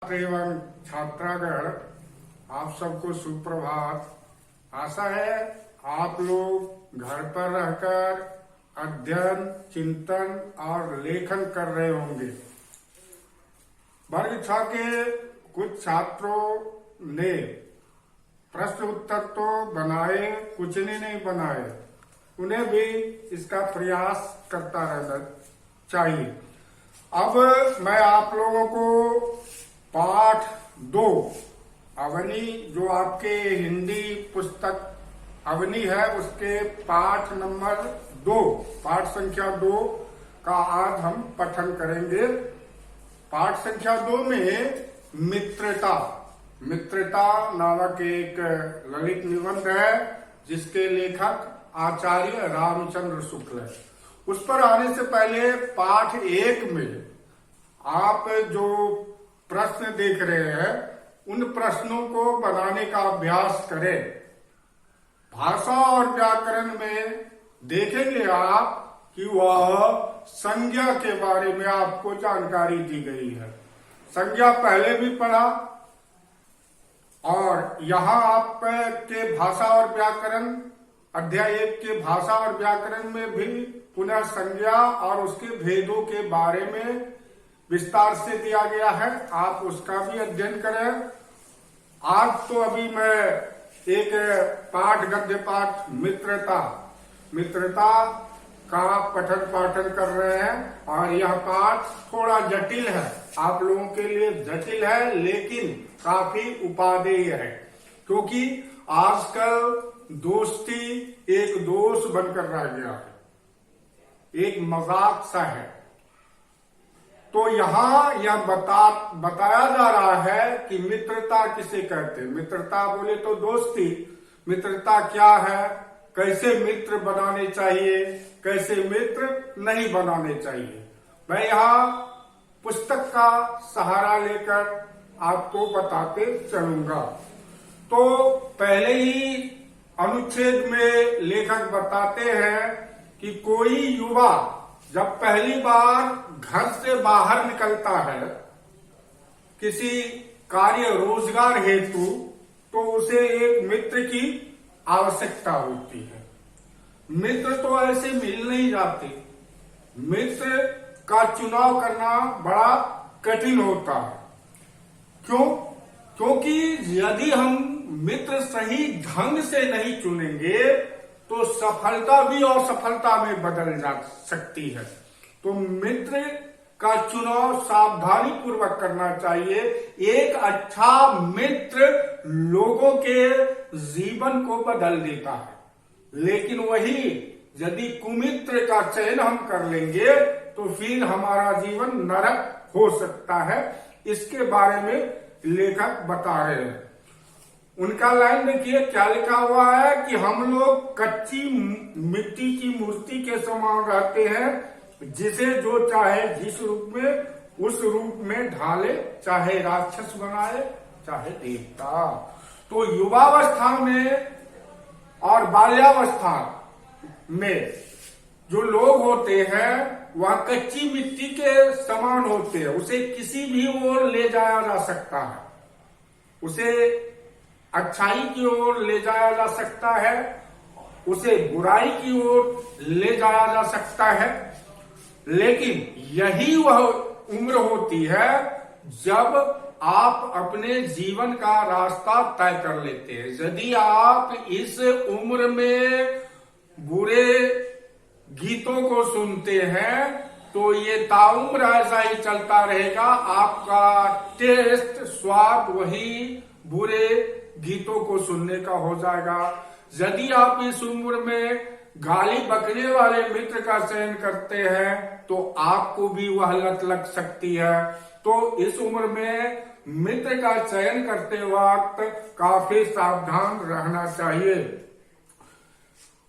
एवं छात्रागण, आप सबको सुप्रभात। आशा है आप लोग घर पर रहकर अध्ययन, चिंतन और लेखन कर रहे होंगे। वर्ग 6 के कुछ छात्रों ने प्रश्न उत्तर तो बनाए, कुछ ने नहीं बनाए। उन्हें भी इसका प्रयास करता रहना चाहिए। अब मैं आप लोगों को पाठ 2 अवनी, जो आपके हिंदी पुस्तक अवनी है, उसके पाठ नंबर 2, पाठ संख्या 2 का आज हम पठन करेंगे। पाठ संख्या 2 में मित्रता नामक एक ललित निबंध है, जिसके लेखक आचार्य रामचंद्र शुक्ल है। उस पर आने से पहले पाठ 1 में आप जो प्रश्न देख रहे हैं, उन प्रश्नों को बनाने का अभ्यास करें। भाषा और व्याकरण में देखेंगे आप कि वह संज्ञा के बारे में आपको जानकारी दी गई है। संज्ञा पहले भी पढ़ा, और यहाँ आपके भाषा और व्याकरण अध्याय 1 के भाषा और व्याकरण में भी पुनः संज्ञा और उसके भेदों के बारे में विस्तार से दिया गया है। आप उसका भी अध्ययन करें। आज तो अभी मैं एक पाठ, गद्य पाठ मित्रता का पठन पाठन कर रहे हैं, और यह पाठ थोड़ा जटिल है, आप लोगों के लिए जटिल है, लेकिन काफी उपादेय है, क्योंकि आजकल दोस्ती एक दोष बनकर रह गया है, एक मजाक सा है। तो यहाँ यह बताया जा रहा है कि मित्रता किसे कहते हैं। मित्रता बोले तो दोस्ती। मित्रता क्या है, कैसे मित्र बनाने चाहिए, कैसे मित्र नहीं बनाने चाहिए, मैं यहाँ पुस्तक का सहारा लेकर आपको बताते चलूंगा। तो पहले ही अनुच्छेद में लेखक बताते हैं कि कोई युवा जब पहली बार घर से बाहर निकलता है किसी कार्य रोजगार हेतु, तो उसे एक मित्र की आवश्यकता होती है। मित्र तो ऐसे मिल नहीं जाते। मित्र का चुनाव करना बड़ा कठिन होता है। क्यों? क्योंकि यदि हम मित्र सही ढंग से नहीं चुनेंगे तो सफलता भी असफलता में बदल जा सकती है। तो मित्र का चुनाव सावधानी पूर्वक करना चाहिए। एक अच्छा मित्र लोगों के जीवन को बदल देता है, लेकिन वही यदि कुमित्र का चयन हम कर लेंगे तो फिर हमारा जीवन नरक हो सकता है। इसके बारे में लेखक बता रहे हैं। उनका लाइन देखिए क्या लिखा हुआ है कि हम लोग कच्ची मिट्टी की मूर्ति के समान रहते हैं, जिसे जो चाहे जिस रूप में उस रूप में ढाले, चाहे राक्षस बनाए चाहे देवता। तो युवावस्था में और बाल्यावस्था में जो लोग होते हैं वह कच्ची मिट्टी के समान होते हैं। उसे किसी भी ओर ले जाया जा सकता है, उसे अच्छाई की ओर ले जाया जा सकता है, उसे बुराई की ओर ले जाया जा सकता है। लेकिन यही वह उम्र होती है जब आप अपने जीवन का रास्ता तय कर लेते हैं। यदि आप इस उम्र में बुरे गीतों को सुनते हैं तो ये ताउम्र ऐसा ही चलता रहेगा। आपका टेस्ट, स्वाद वही बुरे गीतों को सुनने का हो जाएगा। यदि आप इस उम्र में गाली बकने वाले मित्र का चयन करते हैं तो आपको भी वह लत लग सकती है। तो इस उम्र में मित्र का चयन करते वक्त काफी सावधान रहना चाहिए।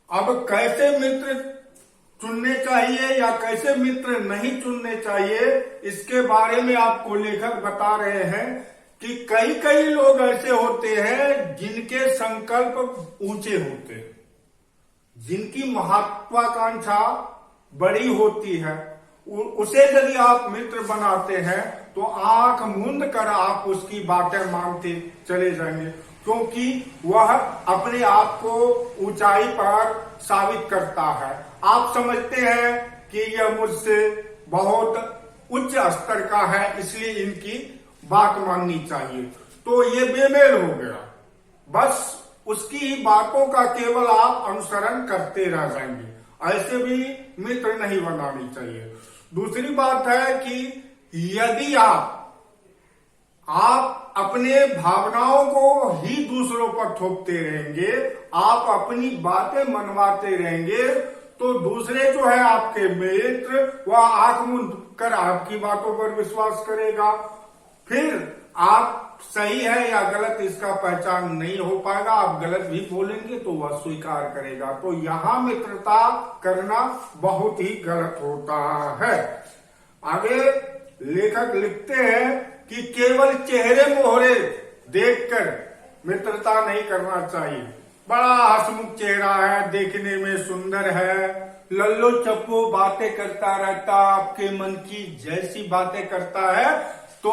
अब कैसे मित्र चुनने चाहिए या कैसे मित्र नहीं चुनने चाहिए, इसके बारे में आपको लेखक बता रहे हैं कि कई लोग ऐसे होते हैं जिनके संकल्प ऊंचे होते हैं, जिनकी महत्वाकांक्षा बड़ी होती है, उसे यदि आप मित्र बनाते हैं तो आंख मूंद कर आप उसकी बातें मानते चले जाएंगे, क्योंकि वह अपने आप को ऊंचाई पर साबित करता है। आप समझते हैं कि यह मुझसे बहुत उच्च स्तर का है, इसलिए इनकी बात माननी चाहिए, तो ये बेमेल हो गया। बस उसकी बातों का केवल आप अनुसरण करते रह जाएंगे। ऐसे भी मित्र नहीं बनानी चाहिए। दूसरी बात है कि यदि आप अपने भावनाओं को ही दूसरों पर थोपते रहेंगे, आप अपनी बातें मनवाते रहेंगे, तो दूसरे जो है आपके मित्र, वह आंख मूंद कर आपकी बातों पर विश्वास करेगा। फिर आप सही है या गलत इसका पहचान नहीं हो पाएगा। आप गलत भी बोलेंगे तो वह स्वीकार करेगा। तो यहाँ मित्रता करना बहुत ही गलत होता है। आगे लेखक लिखते हैं कि केवल चेहरे मोहरे देखकर मित्रता नहीं करना चाहिए। बड़ा हंसमुख चेहरा है, देखने में सुंदर है, लल्लो चप्पो बातें करता रहता, आपके मन की जैसी बातें करता है, तो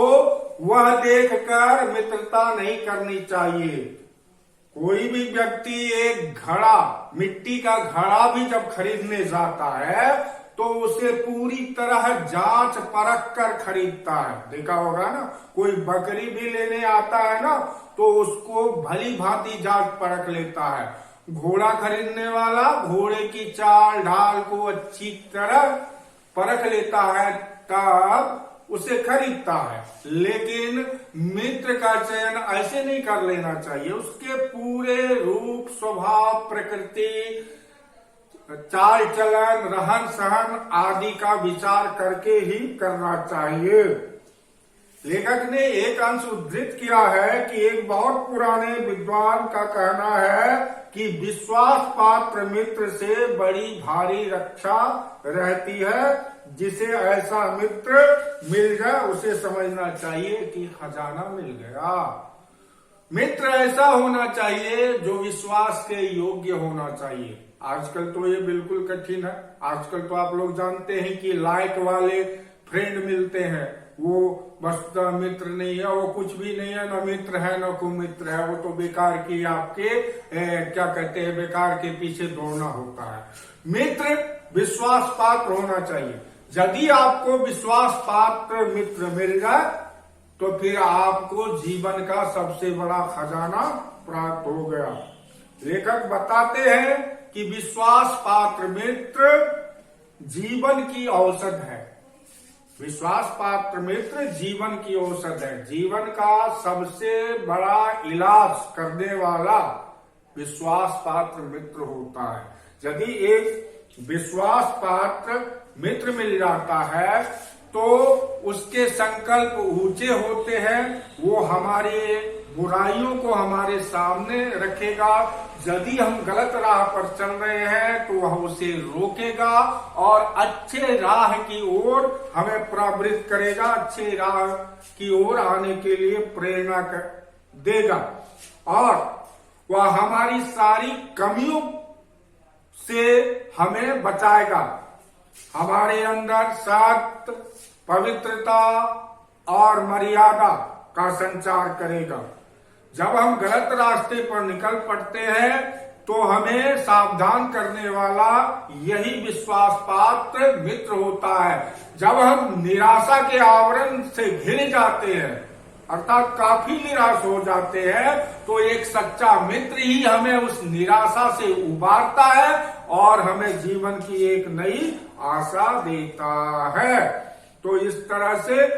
वह देखकर मित्रता नहीं करनी चाहिए। कोई भी व्यक्ति एक घड़ा, मिट्टी का घड़ा भी जब खरीदने जाता है तो उसे पूरी तरह जांच परख कर खरीदता है। देखा होगा ना, कोई बकरी भी लेने आता है ना तो उसको भली भांति जांच परख लेता है। घोड़ा खरीदने वाला घोड़े की चाल ढाल को अच्छी तरह परख लेता है, तब उसे खरीदता है। लेकिन मित्र का चयन ऐसे नहीं कर लेना चाहिए। उसके पूरे रूप, स्वभाव, प्रकृति, चाल चलन, रहन सहन आदि का विचार करके ही करना चाहिए। लेखक ने एक अंश उद्धृत किया है कि एक बहुत पुराने विद्वान का कहना है कि विश्वास पात्र मित्र से बड़ी भारी रक्षा रहती है। जिसे ऐसा मित्र मिल जाए उसे समझना चाहिए कि खजाना मिल गया। मित्र ऐसा होना चाहिए जो विश्वास के योग्य होना चाहिए। आजकल तो ये बिल्कुल कठिन है। आजकल तो आप लोग जानते हैं कि लाइक वाले फ्रेंड मिलते हैं, वो बस मित्र नहीं है, वो कुछ भी नहीं है, न मित्र है न कुमित्र है, वो तो बेकार की आपके क्या कहते हैं, बेकार के पीछे दौड़ना होता है। मित्र विश्वास पात्र होना चाहिए। यदि आपको विश्वास पात्र मित्र मिल जाए तो फिर आपको जीवन का सबसे बड़ा खजाना प्राप्त हो गया। लेखक बताते हैं कि विश्वास पात्र मित्र जीवन की औषध है। विश्वास पात्र मित्र जीवन की औषध है। जीवन का सबसे बड़ा इलाज करने वाला विश्वास पात्र मित्र होता है। यदि एक विश्वास पात्र मित्र मिल जाता है तो उसके संकल्प ऊंचे होते हैं। वो हमारे बुराइयों को हमारे सामने रखेगा। यदि हम गलत राह पर चल रहे हैं तो वह उसे रोकेगा और अच्छे राह की ओर हमें प्रवृत्त करेगा, अच्छे राह की ओर आने के लिए प्रेरणा देगा और वह हमारी सारी कमियों से हमें बचाएगा। हमारे अंदर सत्य, पवित्रता और मर्यादा का संचार करेगा। जब हम गलत रास्ते पर निकल पड़ते हैं तो हमें सावधान करने वाला यही विश्वास पात्र मित्र होता है। जब हम निराशा के आवरण से घिर जाते हैं, अर्थात काफी निराश हो जाते हैं, तो एक सच्चा मित्र ही हमें उस निराशा से उबारता है और हमें जीवन की एक नई आशा देता है। तो इस तरह से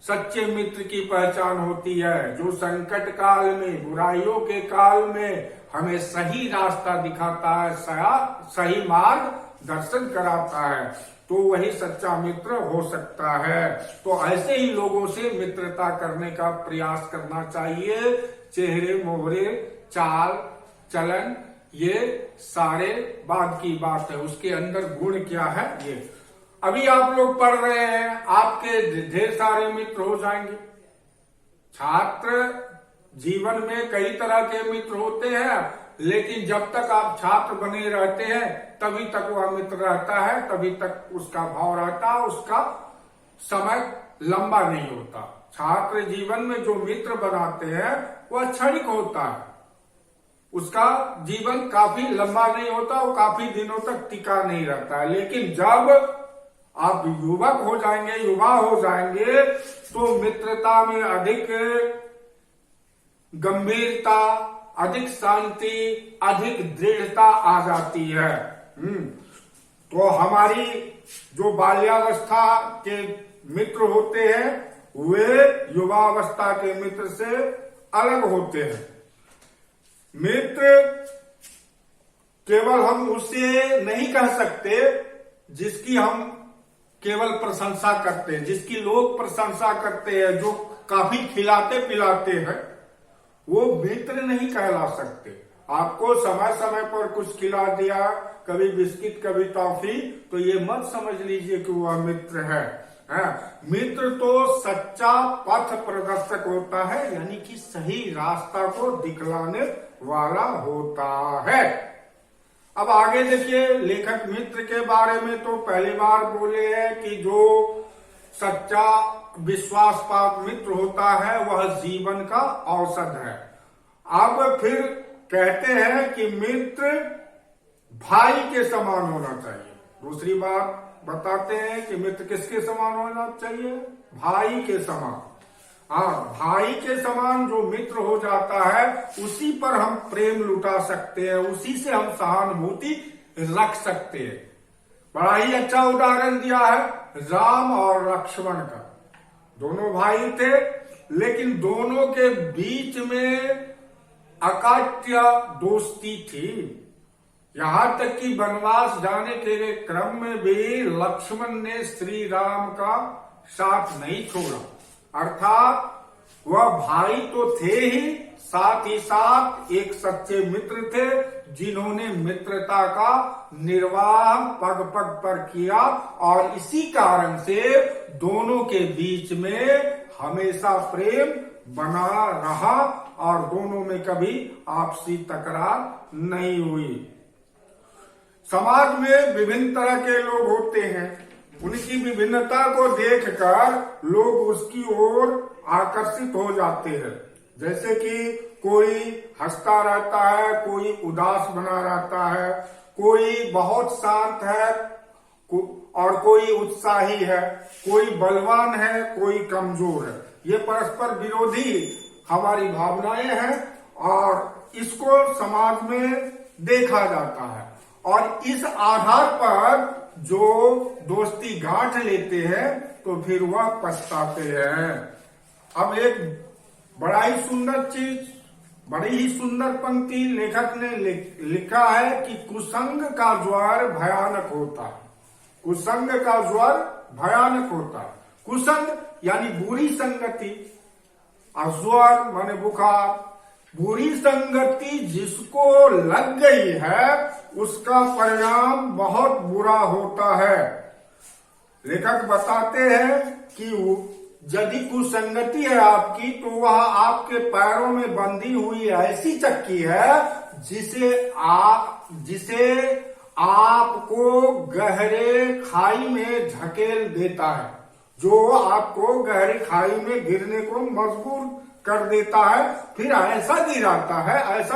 सच्चे मित्र की पहचान होती है, जो संकट काल में, बुराइयों के काल में हमें सही रास्ता दिखाता है, सही मार्ग दर्शन कराता है, तो वही सच्चा मित्र हो सकता है। तो ऐसे ही लोगों से मित्रता करने का प्रयास करना चाहिए। चेहरे मोहरे, चाल चलन, ये सारे बाद की बात है, उसके अंदर गुण क्या है ये। अभी आप लोग पढ़ रहे हैं, आपके ढेर सारे मित्र हो जाएंगे। छात्र जीवन में कई तरह के मित्र होते हैं। लेकिन जब तक आप छात्र बने रहते हैं तभी तक वह मित्र रहता है, तभी तक उसका भाव रहता है, उसका समय लंबा नहीं होता। छात्र जीवन में जो मित्र बनाते हैं वह क्षणिक होता है, उसका जीवन काफी लंबा नहीं होता, वो काफी दिनों तक टिका नहीं रहता है। लेकिन जब आप युवक हो जाएंगे, युवा हो जाएंगे, तो मित्रता में अधिक गंभीरता, अधिक शांति, अधिक दृढ़ता आ जाती है। तो हमारी जो बाल्यावस्था के मित्र होते हैं वे युवावस्था के मित्र से अलग होते हैं। मित्र केवल हम उसे नहीं कह सकते जिसकी हम केवल प्रशंसा करते हैं, जिसकी लोग प्रशंसा करते हैं, जो काफी खिलाते पिलाते हैं, वो मित्र नहीं कहला सकते। आपको समय समय पर कुछ खिला दिया, कभी बिस्किट कभी टॉफी, तो ये मत समझ लीजिए कि वह मित्र है। मित्र तो सच्चा पथ प्रदर्शक होता है, यानी कि सही रास्ता को दिखलाने वाला होता है। अब आगे देखिए, लेखक मित्र के बारे में तो पहली बार बोले हैं कि जो सच्चा विश्वासपात्र मित्र होता है वह जीवन का औषध है। अब फिर कहते हैं कि मित्र भाई के समान होना चाहिए। दूसरी बात बताते हैं कि मित्र किसके समान होना चाहिए? भाई के समान। हाँ, भाई के समान जो मित्र हो जाता है उसी पर हम प्रेम लुटा सकते हैं, उसी से हम सहानुभूति रख सकते हैं। बड़ा ही अच्छा उदाहरण दिया है राम और लक्ष्मण का। दोनों भाई थे, लेकिन दोनों के बीच में अकाट्य दोस्ती थी। यहां तक कि वनवास जाने के क्रम में भी लक्ष्मण ने श्री राम का साथ नहीं छोड़ा, अर्थात वह भाई तो थे ही, साथ ही साथ एक सच्चे मित्र थे जिन्होंने मित्रता का निर्वाह पग पग पर किया, और इसी कारण से दोनों के बीच में हमेशा प्रेम बना रहा और दोनों में कभी आपसी तकरार नहीं हुई। समाज में विभिन्न तरह के लोग होते हैं, उनकी विभिन्नता को देखकर लोग उसकी ओर आकर्षित हो जाते हैं। जैसे कि कोई हंसता रहता है, कोई उदास बना रहता है, कोई बहुत शांत है और कोई उत्साही है, कोई बलवान है, कोई कमजोर है। ये परस्पर विरोधी हमारी भावनाएं हैं और इसको समाज में देखा जाता है, और इस आधार पर जो दोस्ती गांठ लेते हैं तो फिर वह पछताते हैं। अब एक बड़ा ही सुंदर चीज, बड़ी ही सुंदर पंक्ति लेखक ने लिखा है कि कुसंग का ज्वर भयानक होता है। कुसंग का ज्वर भयानक होता है। कुसंग यानी बुरी संगति, और ज्वर माने बुखार। बुरी संगति जिसको लग गई है उसका परिणाम बहुत बुरा होता है। लेखक बताते हैं कि यदि कुसंगति है आपकी तो वह आपके पैरों में बंधी हुई ऐसी चक्की है जिसे आपको गहरे खाई में धकेल देता है, जो आपको गहरी खाई में गिरने को मजबूर कर देता है। फिर ऐसा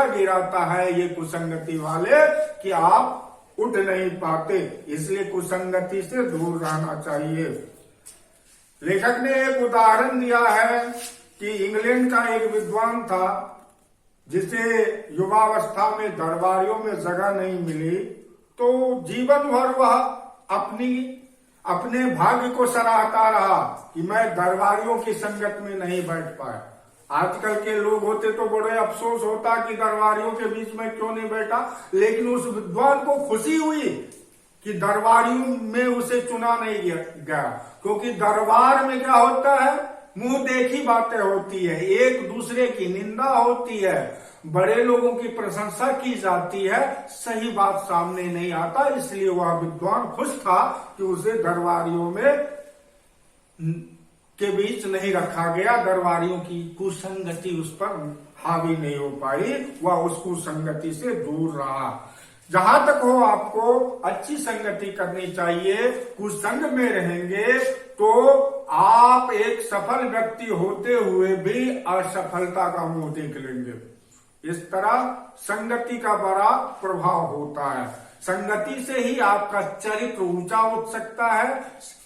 गिराता है ये कुसंगति वाले कि आप उठ नहीं पाते। इसलिए कुसंगति से दूर रहना चाहिए। लेखक ने एक उदाहरण दिया है कि इंग्लैंड का एक विद्वान था जिसे युवावस्था में दरबारियों में जगह नहीं मिली, तो जीवन भर वह अपने भाग्य को सराहता रहा कि मैं दरबारियों की संगत में नहीं बैठ पाया। आजकल के लोग होते तो बड़े अफसोस होता कि दरबारियों के बीच में क्यों नहीं बैठा, लेकिन उस विद्वान को खुशी हुई कि दरबारियों में उसे चुना नहीं गया, क्योंकि दरबार में क्या होता है, मुंह देखी बातें होती है, एक दूसरे की निंदा होती है, बड़े लोगों की प्रशंसा की जाती है, सही बात सामने नहीं आता। इसलिए वह विद्वान खुश था कि उसे दरबारियों में के बीच नहीं रखा गया, दरबारियों की कुसंगति उस पर हावी नहीं हो पाई, वह उस कुसंगति से दूर रहा। जहां तक हो आपको अच्छी संगति करनी चाहिए। कुसंग में रहेंगे तो आप एक सफल व्यक्ति होते हुए भी असफलता का मुंह देख लेंगे। इस तरह संगति का बड़ा प्रभाव होता है। संगति से ही आपका चरित्र ऊंचा उठ सकता है,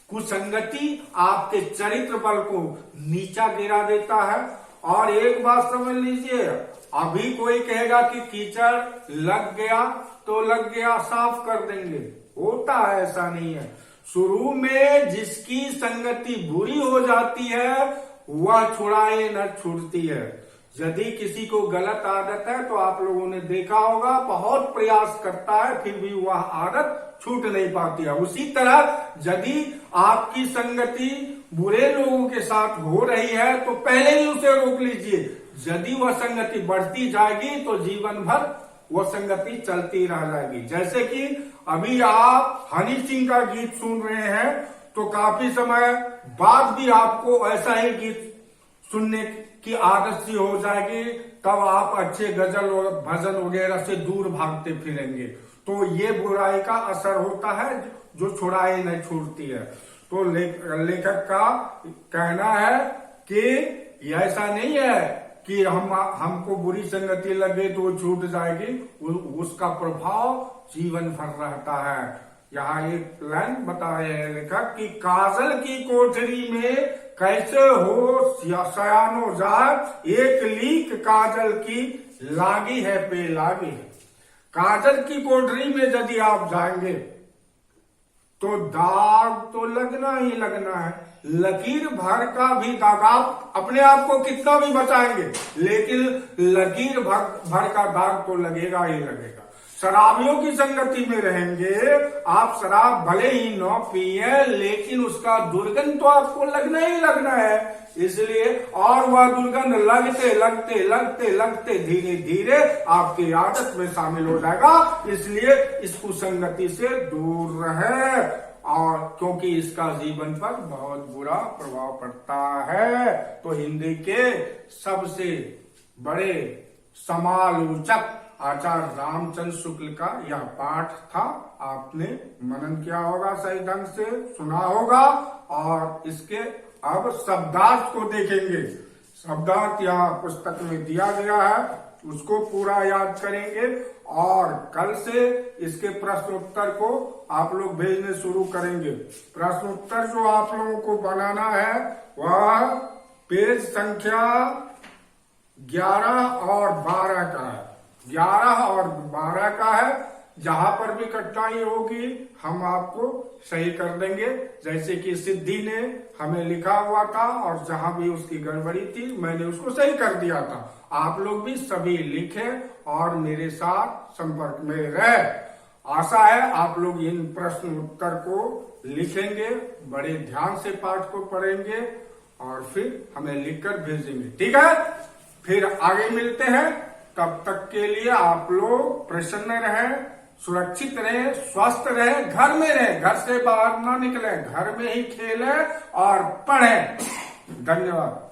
कुसंगति आपके चरित्र बल को नीचा गिरा देता है। और एक बात समझ लीजिए, अभी कोई कहेगा कि कीचड़ लग गया तो लग गया, साफ कर देंगे, होता है, ऐसा नहीं है। शुरू में जिसकी संगति बुरी हो जाती है वह छुड़ाए न छूटती है। यदि किसी को गलत आदत है तो आप लोगों ने देखा होगा, बहुत प्रयास करता है फिर भी वह आदत छूट नहीं पाती है। उसी तरह यदि आपकी संगति बुरे लोगों के साथ हो रही है तो पहले ही उसे रोक लीजिए। यदि वह संगति बढ़ती जाएगी तो जीवन भर वह संगति चलती रह जाएगी। जैसे कि अभी आप हनी सिंह का गीत सुन रहे हैं तो काफी समय बाद भी आपको ऐसा ही गीत सुनने की आदत सी हो जाएगी, तब आप अच्छे गजल और भजन वगैरह से दूर भागते फिरेंगे। तो ये बुराई का असर होता है जो छुड़ाए नहीं छूटती है। तो लेखक का कहना है कि ऐसा नहीं है कि हमको बुरी संगति लगे तो वो छूट जाएगी, उसका प्रभाव जीवन भर रहता है। यहाँ एक लाइन बताए हैं लेखक कि काजल की कोठरी में कैसे हो सयानो जात, एक लीक काजल की लागी है पे लागी है। काजल की कोठरी में यदि आप जाएंगे तो दाग तो लगना ही लगना है। लकीर भर का भी दाग, आप अपने आप को कितना भी बचाएंगे लेकिन लकीर भर का दाग तो लगेगा ही लगेगा। शराबियों की संगति में रहेंगे, आप शराब भले ही न पिए लेकिन उसका दुर्गंध तो आपको लगना ही लगना है। इसलिए और वह दुर्गंध लगते लगते लगते लगते धीरे धीरे आपकी आदत में शामिल हो जाएगा। इसलिए इस कुसंगति से दूर रहे, और क्योंकि इसका जीवन पर बहुत बुरा प्रभाव पड़ता है। तो हिंदी के सबसे बड़े समालोचक आचार्य रामचंद्र शुक्ल का यह पाठ था। आपने मनन किया होगा, सही ढंग से सुना होगा, और इसके अब शब्दार्थ को देखेंगे। शब्दार्थ यहाँ पुस्तक में दिया गया है, उसको पूरा याद करेंगे और कल से इसके प्रश्न उत्तर को आप लोग भेजने शुरू करेंगे। प्रश्न उत्तर जो आप लोगों को बनाना है वह पेज संख्या 11 और 12 का है। 11 और 12 का है। जहां पर भी कठिनाई होगी हम आपको सही कर देंगे। जैसे कि सिद्धि ने हमें लिखा हुआ था और जहां भी उसकी गड़बड़ी थी मैंने उसको सही कर दिया था। आप लोग भी सभी लिखें और मेरे साथ संपर्क में रहे। आशा है आप लोग इन प्रश्न उत्तर को लिखेंगे, बड़े ध्यान से पाठ को पढ़ेंगे और फिर हमें लिखकर भेजेंगे। ठीक है, फिर आगे मिलते हैं। तब तक के लिए आप लोग प्रसन्न रहें, सुरक्षित रहें, स्वस्थ रहें, घर में रहें, घर से बाहर ना निकलें, घर में ही खेलें और पढ़ें। धन्यवाद।